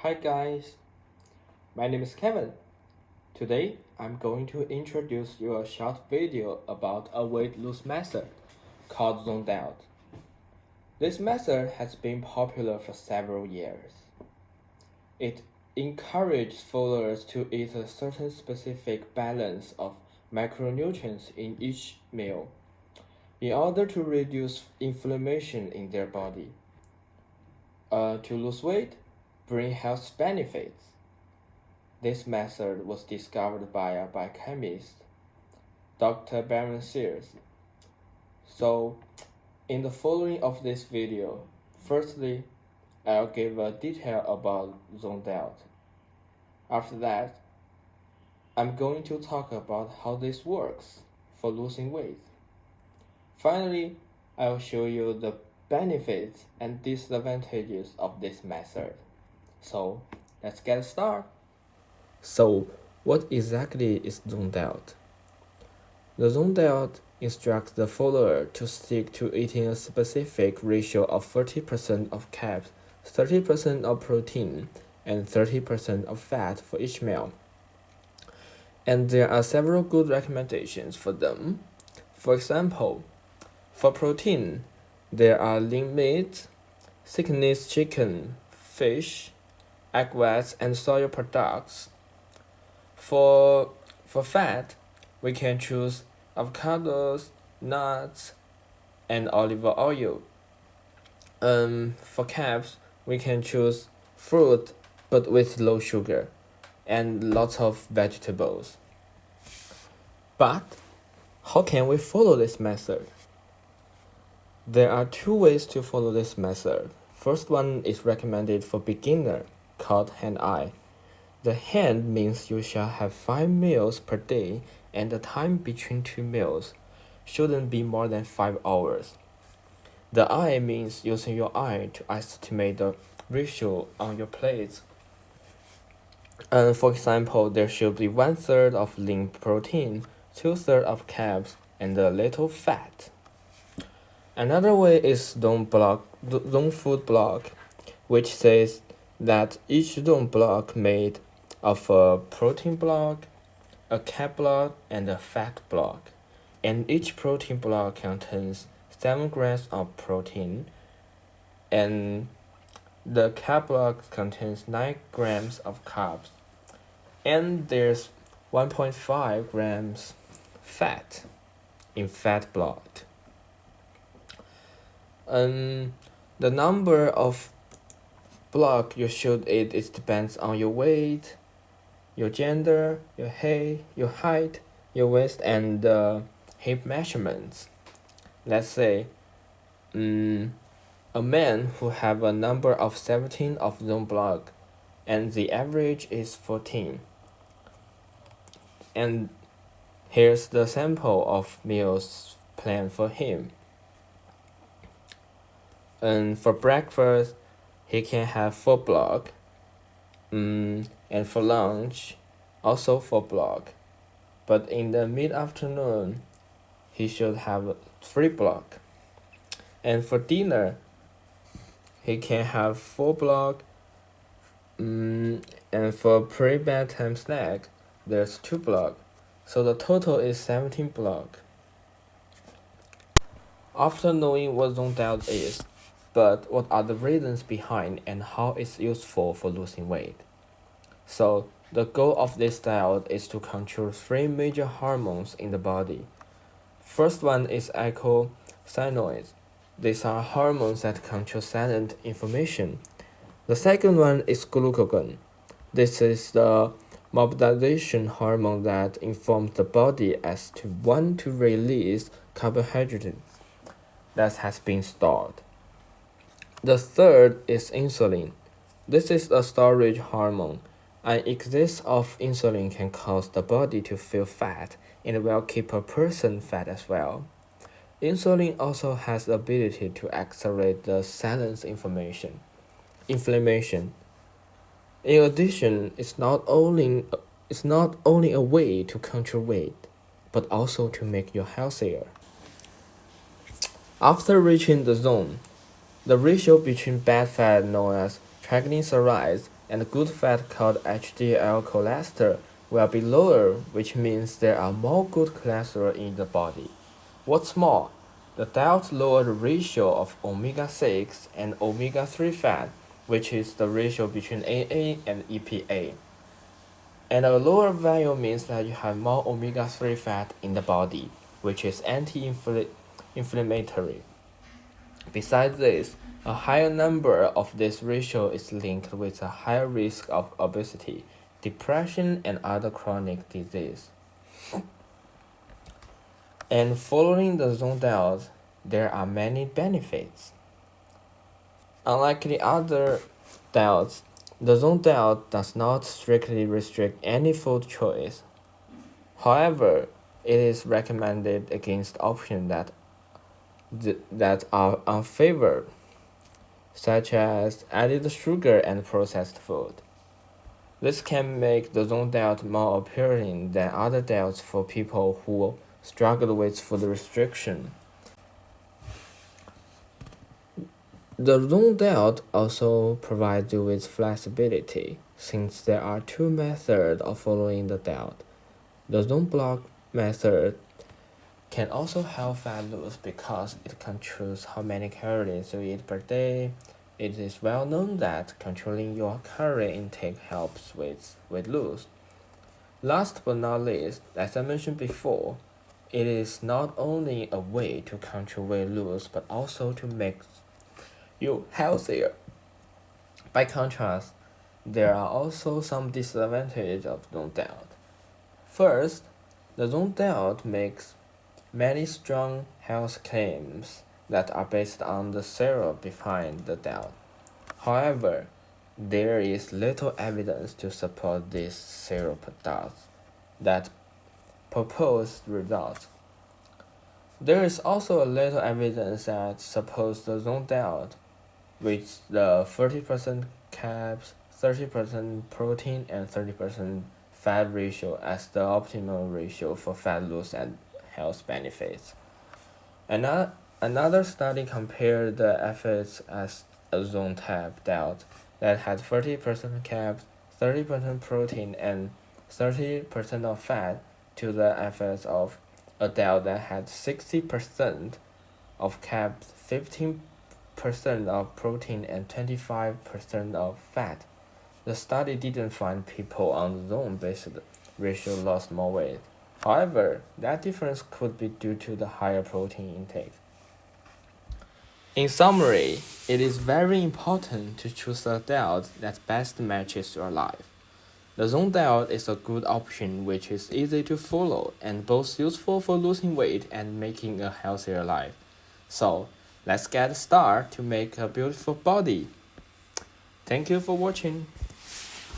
Hi guys, my name is Kevin. Today I'm going to introduce you a short video about a weight loss method called zoned out. This method has been popular for several years. It encourages followers to eat a certain specific balance of macronutrients in each meal in order to reduce inflammation in their body. To lose weight, bring health benefits. This method was discovered by a biochemist, Dr. Baron Sears. So, in the following of this video, firstly, I'll give a detail about zoned out. After that, I'm going to talk about how this works for losing weight. Finally, I'll show you the benefits and disadvantages of this method. So, let's get started. So, what exactly is zoned out? The zoned out instructs the follower to stick to eating a specific ratio of 30% of carbs, 30% of protein, and 30% of fat for each meal. And there are several good recommendations for them. For example, for protein, there are lean meat, thickness chicken, fish, egg whites, and soy products. For fat, we can choose avocados, nuts, and olive oil. For carbs, we can choose fruit but with low sugar and lots of vegetables. But how can we follow this method? There are two ways to follow this method. First one is recommended for beginner, called hand-eye. The hand means you shall have 5 meals per day and the time between 2 meals shouldn't be more than 5 hours. The eye means using your eye to estimate the ratio on your plates. For example, there should be 1/3 of lean protein, 2/3 of carbs, and a little fat. Another way is zone food block, which says that each zone block made of a protein block, a carb block, and a fat block, and each protein block contains 7 grams of protein, and the carb block contains 9 grams of carbs, and there's 1.5 grams fat in fat block. The number of block you should eat depends on your weight, your gender, your height, your waist, and hip measurements. Let's say a man who have a number of 17 of zone block and the average is 14. And here's the sample of meals planned for him. And for breakfast, he can have 4 block. And for lunch, also 4 block. But in the mid-afternoon, he should have 3 block. And for dinner, he can have 4 block. And for pre-bedtime snack, there's 2 block. So the total is 17 block. After knowing what zoned out is, but what are the reasons behind and how it's useful for losing weight? So the goal of this diet is to control 3 major hormones in the body. First one is eicosanoids. These are hormones that control silent inflammation. The second one is glucagon. This is the mobilization hormone that informs the body as to when to release carbohydrates that has been stored. The third is insulin. This is a storage hormone. An excess of insulin can cause the body to feel fat and will keep a person fat as well. Insulin also has the ability to accelerate the silent inflammation. In addition, it's not only a way to control weight, but also to make you healthier. After reaching the zone, the ratio between bad fat known as triglycerides and good fat called HDL cholesterol will be lower, which means there are more good cholesterol in the body. What's more, the diet lower the ratio of omega-6 and omega-3 fat, which is the ratio between AA and EPA. And a lower value means that you have more omega-3 fat in the body, which is anti-inflammatory. Besides this, a higher number of this ratio is linked with a higher risk of obesity, depression, and other chronic disease. And following the zone diet, there are many benefits. Unlike the other diets, the zone diet does not strictly restrict any food choice. However, it is recommended against options that are unfavored, such as added sugar and processed food. This can make the zone diet more appealing than other diets for people who struggle with food restriction. The zone diet also provides you with flexibility, since there are two methods of following the diet. The zone block method can also help fat loss because it controls how many calories you eat per day. It is well known that controlling your calorie intake helps with weight loss. Last but not least, as I mentioned before, it is not only a way to control weight loss but also to make you healthier. By contrast, there are also some disadvantages of zone diet. First, the zone diet makes many strong health claims that are based on the zero behind the diet. However, there is little evidence to support these zero products that proposed results. There is also a little evidence that supports the zone diet, with the 30% carbs, 30% protein, and 30% fat ratio as the optimal ratio for fat loss and health benefits. Another study compared the efforts as a zone type diet that had 40% carbs, 30% protein, and 30% of fat to the efforts of a diet that had 60% of carbs, 15% of protein, and 25% of fat. The study didn't find people on the zone-based ratio lost more weight. However, that difference could be due to the higher protein intake. In summary, it is very important to choose a diet that best matches your life. The zone diet is a good option which is easy to follow and both useful for losing weight and making a healthier life. So, let's get started to make a beautiful body. Thank you for watching.